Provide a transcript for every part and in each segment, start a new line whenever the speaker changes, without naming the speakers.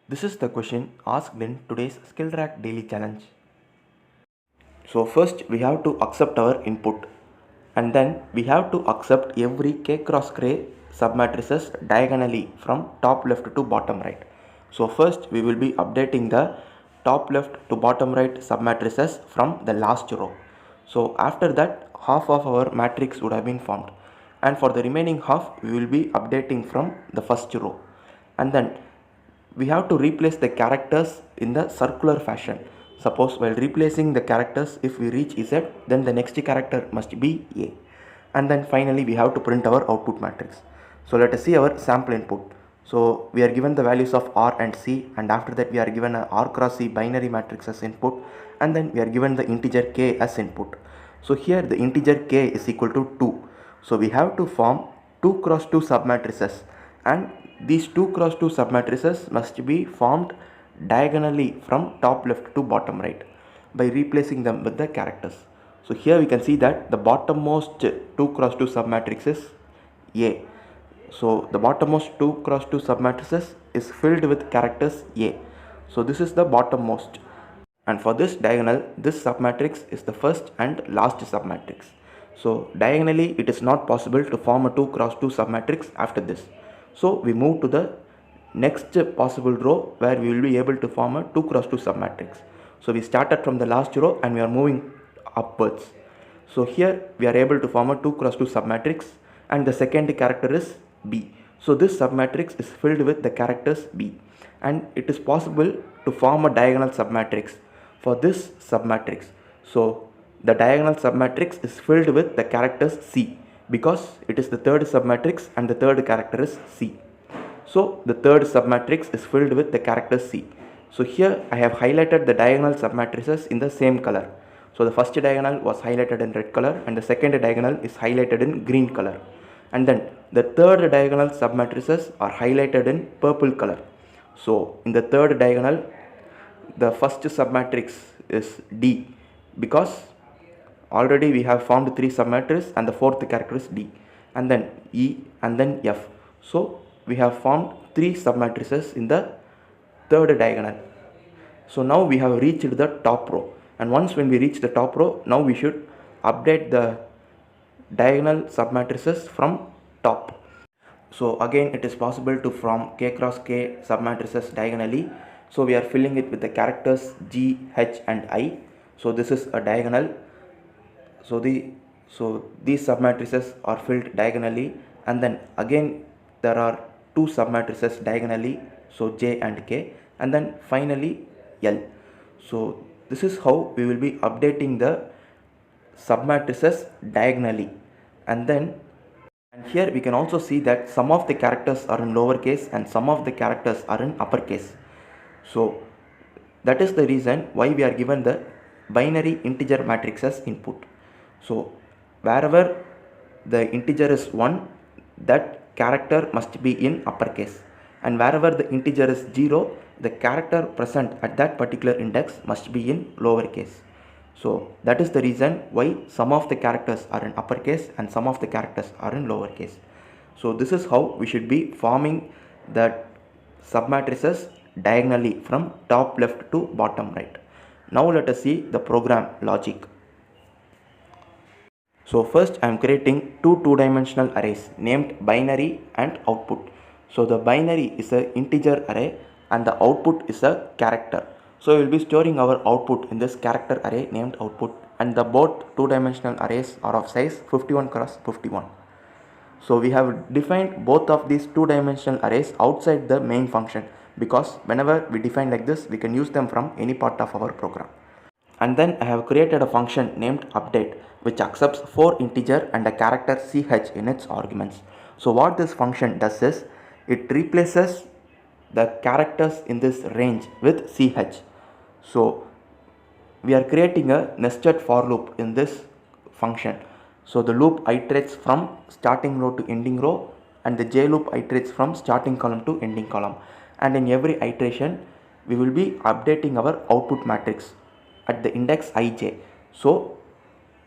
This is the question asked in today's SkillTrack daily challenge. So first we have to accept our input, and then we have to accept every k cross k submatrices diagonally from top left to bottom right. So first we will be updating the top left to bottom right submatrices from the last row. So after that, half of our matrix would have been formed, and for the remaining half we will be updating from the first row. And then we have to replace the characters in the circular fashion. Suppose while replacing the characters, if we reach Z, then the next character must be A. And then finally we have to print our output matrix. So let us see our sample input. So we are given the values of R and C, and after that we are given a R cross C binary matrix as input, and then we are given the integer K as input. So here the integer K is equal to 2. So we have to form 2 cross 2 submatrices, and these 2 cross 2 submatrices must be formed diagonally from top left to bottom right by replacing them with the characters. So here we can see that the bottommost 2 cross 2 submatrix is A. So the bottommost 2 cross 2 submatrices is filled with characters A. So this is the bottommost. And for this diagonal, this submatrix is the first and last submatrix. So diagonally it is not possible to form a 2 cross 2 submatrix after this. So we move to the next possible row where we will be able to form a 2 cross 2 submatrix. So we started from the last row and we are moving upwards. So here we are able to form a 2 cross 2 submatrix, and the second character is B. So this submatrix is filled with the characters B, and it is possible to form a diagonal submatrix for this submatrix. So the diagonal submatrix is filled with the characters C, because it is the third submatrix and the third character is C. So the third submatrix is filled with the character C. So here I have highlighted the diagonal submatrices in the same color. So the first diagonal was highlighted in red color, and the second diagonal is highlighted in green color. And then the third diagonal submatrices are highlighted in purple color. So in the third diagonal, the first submatrix is D, because already we have formed 3 submatrices and the fourth character is D, and then E, and then F. So we have formed 3 submatrices in the third diagonal. So now we have reached the top row, and once when we reach the top row, now we should update the diagonal submatrices from top. So again it is possible to form k cross k submatrices diagonally. So we are filling it with the characters G, H and I. So this is a diagonal. So these submatrices are filled diagonally, and then again there are 2 submatrices diagonally, so J and K, and then finally L. So this is how we will be updating the submatrices diagonally. And here we can also see that some of the characters are in lowercase and some of the characters are in uppercase. So that is the reason why we are given the binary integer matrix as input. So wherever the integer is 1, that character must be in uppercase, and wherever the integer is 0, the character present at that particular index must be in lowercase. So that is the reason why some of the characters are in uppercase and some of the characters are in lowercase. So this is how we should be forming the submatrices diagonally from top left to bottom right. Now let us see the program logic. So first I am creating 2 two-dimensional arrays named binary and output. So the binary is an integer array and the output is a character. So we will be storing our output in this character array named output, and the both two-dimensional arrays are of size 51 cross 51. So we have defined both of these two-dimensional arrays outside the main function, because whenever we define like this, we can use them from any part of our program. And then I have created a function named update, which accepts 4 integer and a character ch in its arguments. So what this function does is, it replaces the characters in this range with ch. So we are creating a nested for loop in this function. So the loop iterates from starting row to ending row, and the j loop iterates from starting column to ending column, and in every iteration we will be updating our output matrix at the index ij. So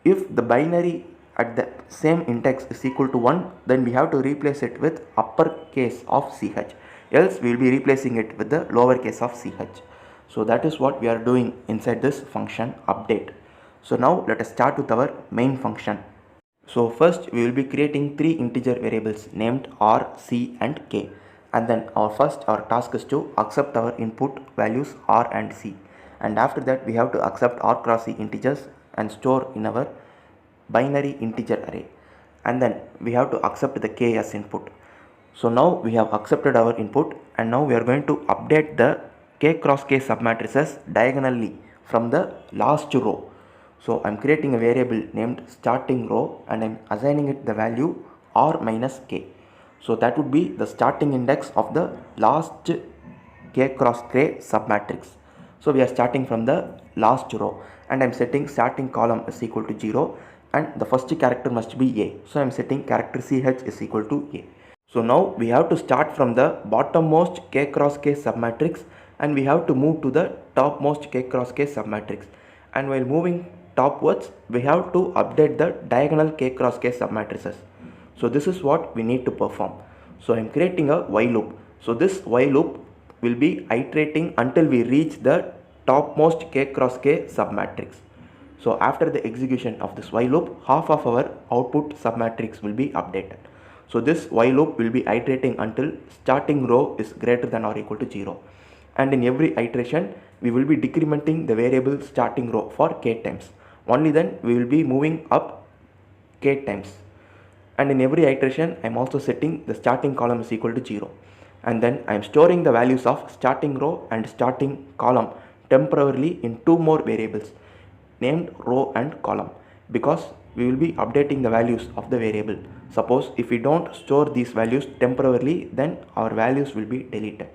if the binary at the same index is equal to 1, then we have to replace it with uppercase of ch. else we will be replacing it with the lowercase of ch. So that is what we are doing inside this function update. So now let us start with our main function. So first we will be creating three integer variables named r, c and k, and then our task is to accept our input values r and c, and after that we have to accept r cross c integers and store in our binary integer array, and then we have to accept the k as input. So now we have accepted our input, and now we are going to update the k cross k submatrices diagonally from the last row. So I'm creating a variable named starting row, and I'm assigning it the value r minus k. So that would be the starting index of the last k cross k submatrix. So we are starting from the last row, and I'm setting starting column is equal to 0, and the first character must be a. So I'm setting character ch is equal to a. So now we have to start from the bottommost k cross k submatrix, and we have to move to the topmost k cross k submatrix, and while moving topwards we have to update the diagonal k cross k submatrices. So this is what we need to perform. So I am creating a while loop. So this while loop will be iterating until we reach the topmost k cross k submatrix. So after the execution of this while loop, half of our output submatrix will be updated. So this while loop will be iterating until starting row is greater than or equal to 0, and in every iteration we will be decrementing the variable starting row for k times. Only then we will be moving up k times, and in every iteration I am also setting the starting column is equal to 0, and then I am storing the values of starting row and starting column temporarily in two more variables named row and column, because we will be updating the values of the variable. Suppose if we don't store these values temporarily, then our values will be deleted.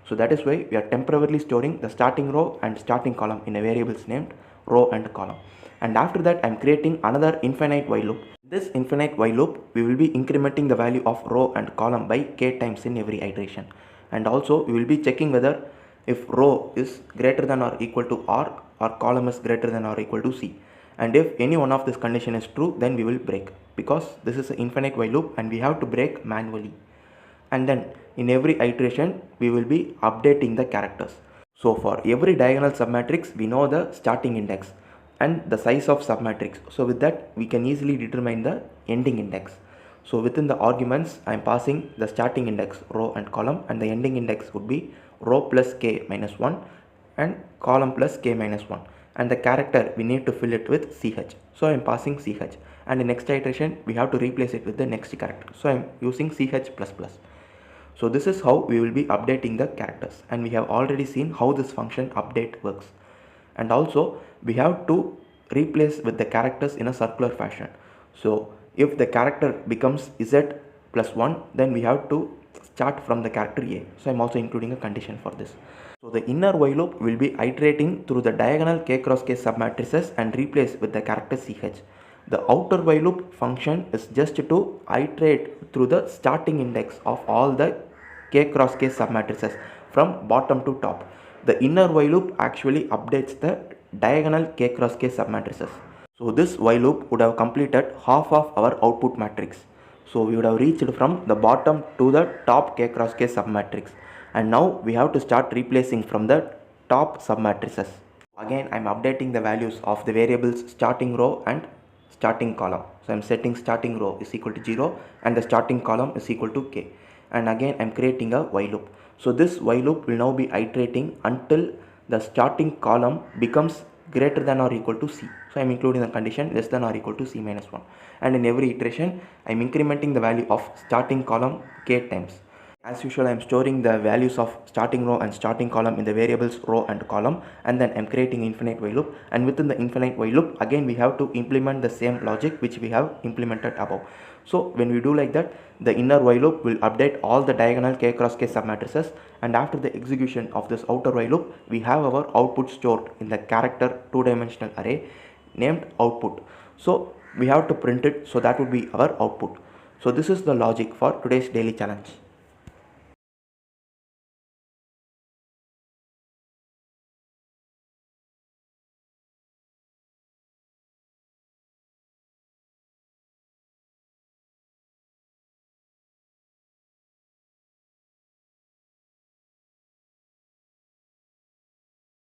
So that is why we are temporarily storing the starting row and starting column in a variables named row and column. And after that I am creating another infinite while loop. This infinite while loop we will be incrementing the value of row and column by k times in every iteration, and also we will be checking whether if row is greater than or equal to r or column is greater than or equal to c, and if any one of this condition is true, then we will break, because this is an infinite while loop and we have to break manually. And then in every iteration we will be updating the characters. So for every diagonal submatrix we know the starting index and the size of submatrix. So with that we can easily determine the ending index. So within the arguments I am passing the starting index row and column, and the ending index would be row plus k minus 1 and column plus k minus 1, and the character we need to fill it with ch. So I am passing ch, and in next iteration we have to replace it with the next character. So I am using ch plus plus. So this is how we will be updating the characters, and we have already seen how this function update works. And also we have to replace with the characters in a circular fashion. So if the character becomes z plus 1, then we have to start from the character a. So I am also including a condition for this. So the inner while loop will be iterating through the diagonal k cross k submatrices and replace with the character ch. The outer while loop function is just to iterate through the starting index of all the k cross k submatrices from bottom to top. The inner while loop actually updates the diagonal k cross k submatrices. So this while loop would have completed half of our output matrix. So we would have reached from the bottom to the top k cross k submatrix, and now we have to start replacing from the top submatrices. Again I am updating the values of the variables starting row and starting column. So I am setting starting row is equal to 0 and the starting column is equal to k, and again I am creating a while loop. So this while loop will now be iterating until the starting column becomes greater than or equal to c. So I am including the condition less than or equal to c minus 1, and in every iteration I am incrementing the value of starting column k times. As usual I am storing the values of starting row and starting column in the variables row and column, and then I am creating infinite while loop, and within the infinite while loop again we have to implement the same logic which we have implemented above. So when we do like that, the inner while loop will update all the diagonal k cross k submatrices, and after the execution of this outer while loop we have our output stored in the character two-dimensional array named output. So we have to print it, so that would be our output. So this is the logic for today's daily challenge.